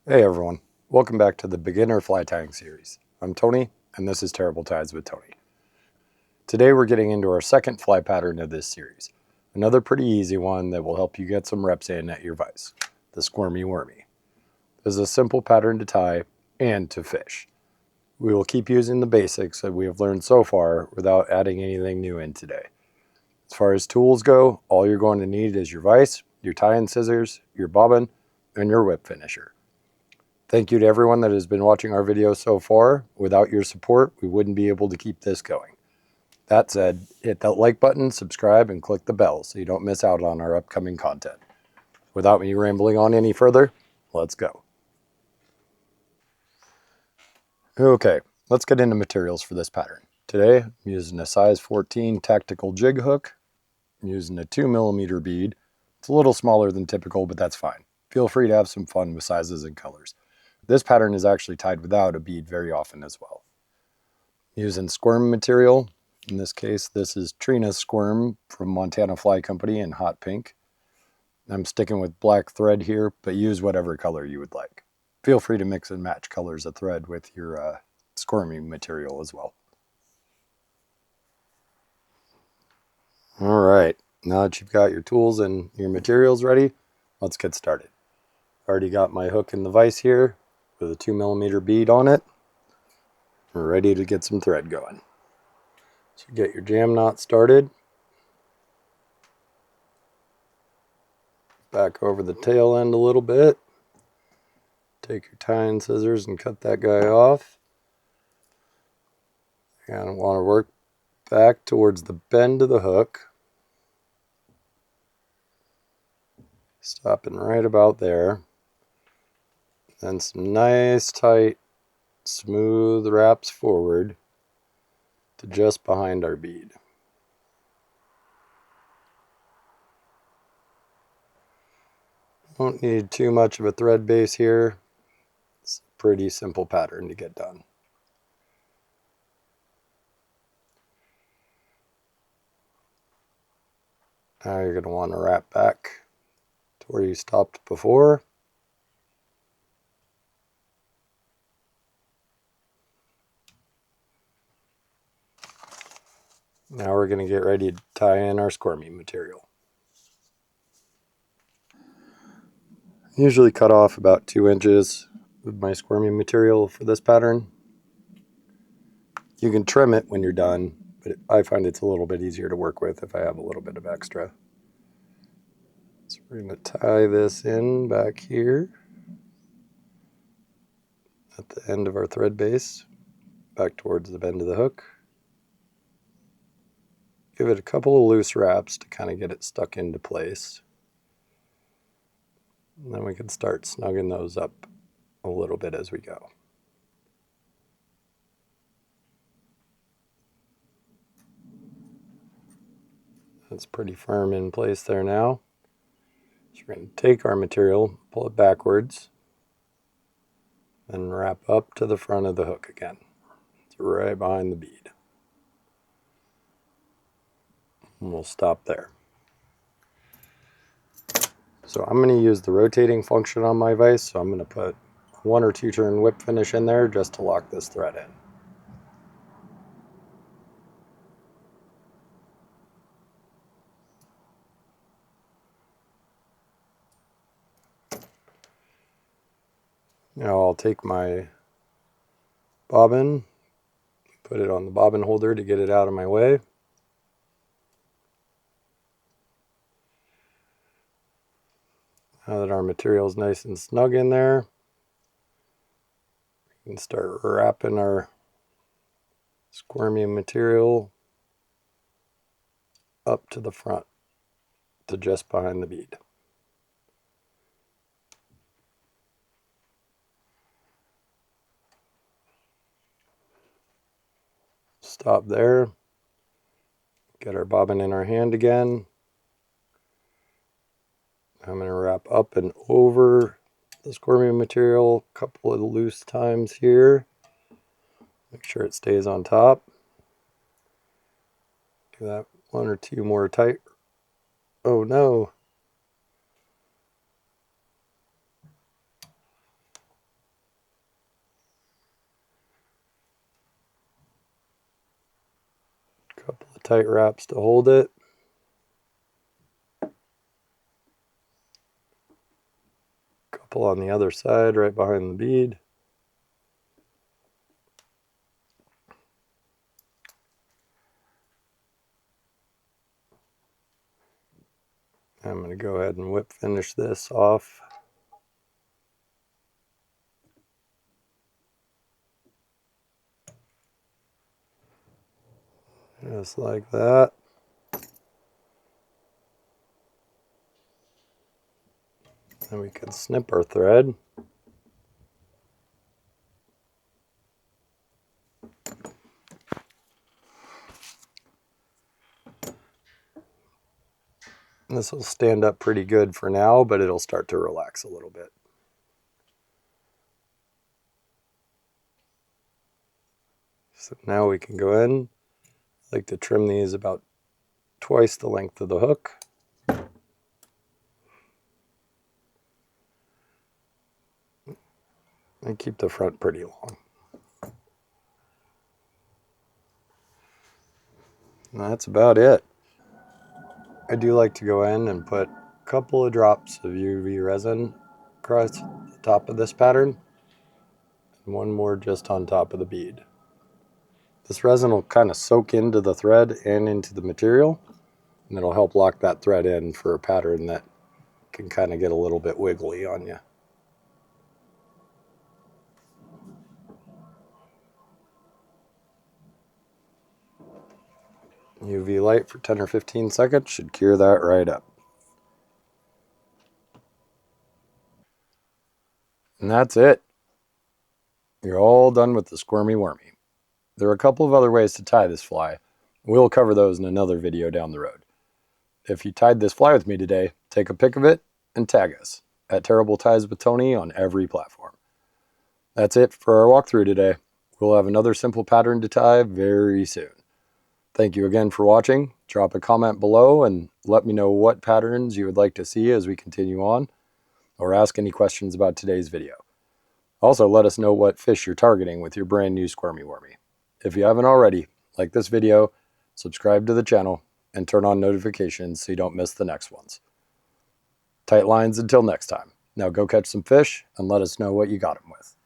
Hey everyone, welcome back to the Beginner Fly Tying Series. I'm Tony, and this is Terrible Ties with Tony. Today we're getting into our second fly pattern of this series. Another pretty easy one that will help you get some reps in at your vise, the Squirmy Wormy. This is a simple pattern to tie and to fish. We will keep using the basics that we have learned so far without adding anything new in today. As far as tools go, all you're going to need is your vise, your tie-in scissors, your bobbin, and your whip finisher. Thank you to everyone that has been watching our videos so far. Without your support, we wouldn't be able to keep this going. That said, hit that like button, subscribe, and click the bell so you don't miss out on our upcoming content. Without me rambling on any further, let's go. Okay, let's get into materials for this pattern. Today, I'm using a size 14 tactical jig hook. I'm using a 2mm bead. It's a little smaller than typical, but that's fine. Feel free to have some fun with sizes and colors. This pattern is actually tied without a bead very often as well. Using squirm material. In this case, this is Trinas squirm from Montana Fly Company in hot pink. I'm sticking with black thread here, but use whatever color you would like. Feel free to mix and match colors of thread with your squirmy material as well. All right, now that you've got your tools and your materials ready, let's get started. Already got my hook in the vise here with a 2mm bead on it. We're ready to get some thread going. So get your jam knot started. Back over the tail end a little bit. Take your tie-in scissors and cut that guy off. You're going to want to work back towards the bend of the hook. Stopping right about there. Then some nice tight smooth wraps forward to just behind our bead. Don't need too much of a thread base here. It's a pretty simple pattern to get done. Now you're going to want to wrap back to where you stopped before. Now we're going to get ready to tie in our squirmy material. Usually cut off about 2 inches with my squirmy material for this pattern. You can trim it when you're done, but I find it's a little bit easier to work with if I have a little bit of extra. So we're going to tie this in back here at the end of our thread base, back towards the bend of the hook. Give it a couple of loose wraps to kind of get it stuck into place. And then we can start snugging those up a little bit as we go. That's pretty firm in place there now. So we're going to take our material, pull it backwards, and wrap up to the front of the hook again. It's right behind the bead. And we'll stop there. So I'm going to use the rotating function on my vise, so I'm going to put 1 or 2 turn whip finish in there just to lock this thread in. Now I'll take my bobbin, put it on the bobbin holder to get it out of my way. Now that our material is nice and snug in there, we can start wrapping our squirmy material up to the front to just behind the bead. Stop there. Get our bobbin in our hand again. I'm going to wrap up and over the squirmy material a couple of loose times here. Make sure it stays on top. Do that 1 or 2 more tight. Oh no. tight wraps to hold it. Couple on the other side right behind the bead. I'm going to go ahead and whip finish this off. Just like that. And we can snip our thread. This will stand up pretty good for now, but it'll start to relax a little bit. So now we can go in. I like to trim these about twice the length of the hook. And keep the front pretty long. And that's about it. I do like to go in and put a couple of drops of UV resin across the top of this pattern, and one more just on top of the bead. This resin will kind of soak into the thread and into the material, and it'll help lock that thread in for a pattern that can kind of get a little bit wiggly on you. UV light for 10 or 15 seconds should cure that right up. And that's it. You're all done with the Squirmy Wormy. There are a couple of other ways to tie this fly. We'll cover those in another video down the road. If you tied this fly with me today, take a pic of it and tag us at Terrible Ties with Tony on every platform. That's it for our walkthrough today. We'll have another simple pattern to tie very soon. Thank you again for watching. Drop a comment below and let me know what patterns you would like to see as we continue on, or ask any questions about today's video. Also, let us know what fish you're targeting with your brand new Squirmy Wormy. If you haven't already, like this video, subscribe to the channel, and turn on notifications so you don't miss the next ones. Tight lines until next time. Now go catch some fish and let us know what you got them with.